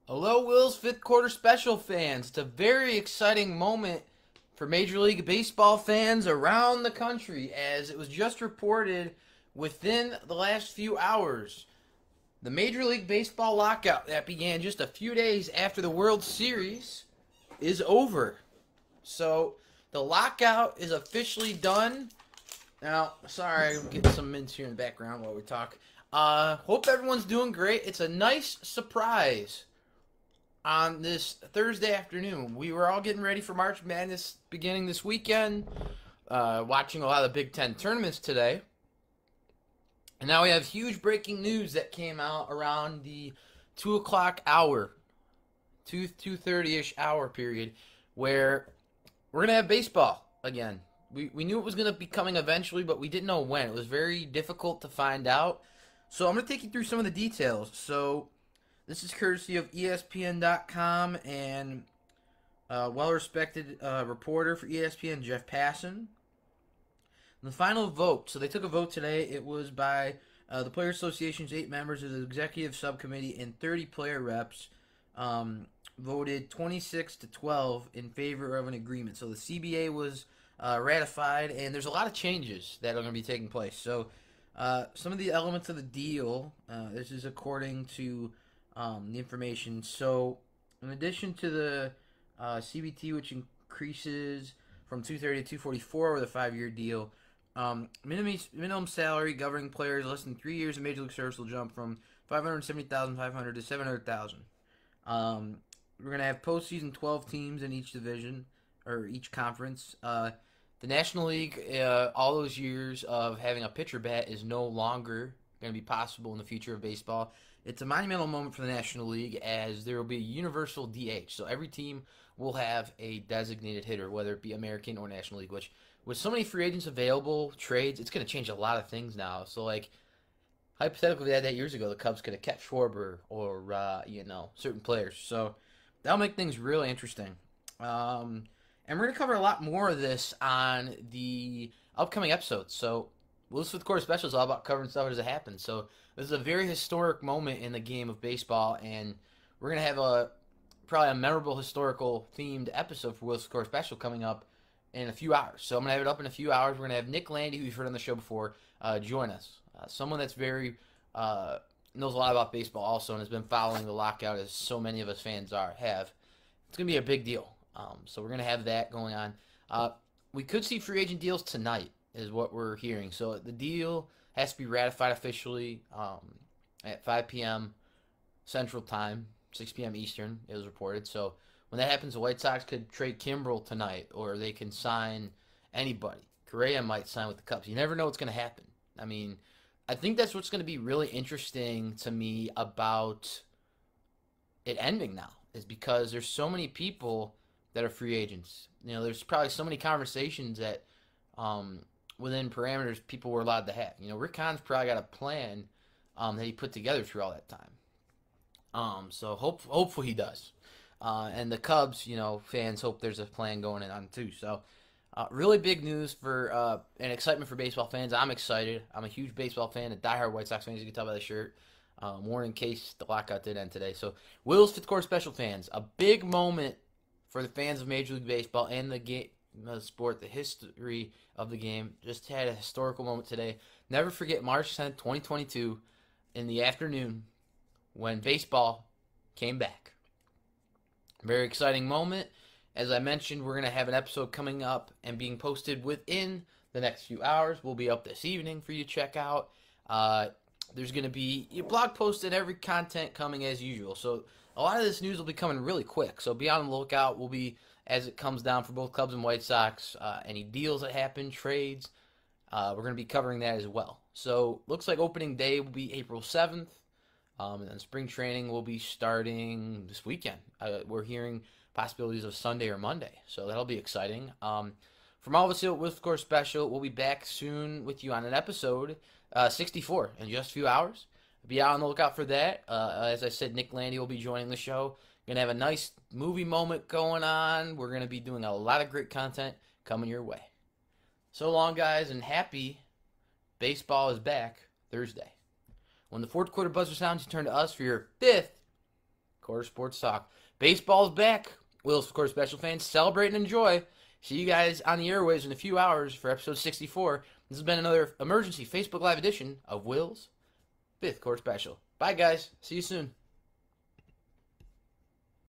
Hello, Will's fifth quarter special fans. It's a very exciting moment for Major League Baseball fans around the country as it was just reported within the last few hours. The Major League Baseball lockout that began just a few days after the World Series is over. So the lockout is officially done. Now, sorry, I'm getting some mints here in the background while we talk. Hope everyone's doing great. It's a nice surprise on this Thursday afternoon. We were all getting ready for March Madness beginning this weekend, watching a lot of the Big Ten tournaments today. And now we have huge breaking news that came out around the 2 o'clock hour, 2:30-ish hour period, where we're going to have baseball again. We knew it was going to be coming eventually, but we didn't know when. It was very difficult to find out. So I'm going to take you through some of the details. So this is courtesy of ESPN.com and well-respected reporter for ESPN, Jeff Passan. The final vote, so they took a vote today. It was by the Players Association's 8 members of the executive subcommittee and 30 player reps voted 26-12 in favor of an agreement. So the CBA was ratified, and there's a lot of changes that are going to be taking place. So some of the elements of the deal, this is according to the information. So in addition to the CBT, which increases from 230 to 244 with a 5-year deal, minimum salary governing players less than 3 years of Major League service will jump from $570,500 to $700,000. We're going to have postseason 12 teams in each division, or each conference. The National League, all those years of having a pitcher bat is no longer going to be possible in the future of baseball. It's a monumental moment for the National League as there will be a universal DH. So every team will have a designated hitter, whether it be American or National League, which with so many free agents available, trades, it's going to change a lot of things now. So, like, hypothetically, we had that years ago, the Cubs could have kept Schwarber or, certain players. So that'll make things really interesting. And we're going to cover a lot more of this on the upcoming episodes. So Will's Fifth Quarter Special is all about covering stuff as it happens. So this is a very historic moment in the game of baseball, and we're going to have probably a memorable historical themed episode for Will's Fifth Quarter Special coming up in a few hours. So I'm going to have it up in a few hours. We're going to have Nick Landy, who you've heard on the show before, join us. Someone that's very knows a lot about baseball also and has been following the lockout as so many of us fans have. It's going to be a big deal. So we're going to have that going on. We could see free agent deals tonight is what we're hearing. So the deal has to be ratified officially at 5 p.m. Central Time, 6 p.m. Eastern, it was reported. So when that happens, the White Sox could trade Kimbrel tonight, or they can sign anybody. Correa might sign with the Cubs. You never know what's going to happen. I mean, I think that's what's going to be really interesting to me about it ending now, is because there's so many people that are free agents. You know, there's probably so many conversations that within parameters people were allowed to have. You know, Rick Hahn's probably got a plan that he put together through all that time. So hopefully he does. And the Cubs, fans hope there's a plan going on too. So really big news for and excitement for baseball fans. I'm excited. I'm a huge baseball fan, a diehard White Sox fan, as you can tell by the shirt. Worn in case the lockout did end today. So Will's Fifth Quarter Special fans, a big moment for the fans of Major League Baseball and the game, the sport, the history of the game. Just had a historical moment today. Never forget March 10th, 2022, in the afternoon when baseball came back. Very exciting moment. As I mentioned, we're going to have an episode coming up and being posted within the next few hours. We'll be up this evening for you to check out. There's going to be a blog post and every content coming as usual. So a lot of this news will be coming really quick. So be on the lookout. We'll be, as it comes down for both Cubs and White Sox, any deals that happen, trades, we're going to be covering that as well. So looks like opening day will be April 7th. And then spring training will be starting this weekend. We're hearing possibilities of Sunday or Monday. So that'll be exciting. From all of us here at With Course Special, we'll be back soon with you on an episode 64 in just a few hours. Be out on the lookout for that. As I said, Nick Landy will be joining the show. Going to have a nice movie moment going on. We're going to be doing a lot of great content coming your way. So long, guys, and happy baseball is back Thursday. When the fourth quarter buzzer sounds, you turn to us for your fifth Quarter Sports Talk. Baseball's back. Will's Quarter Special fans, celebrate and enjoy. See you guys on the airwaves in a few hours for episode 64. This has been another emergency Facebook Live edition of Will's 5th Quarter Special. Bye, guys. See you soon.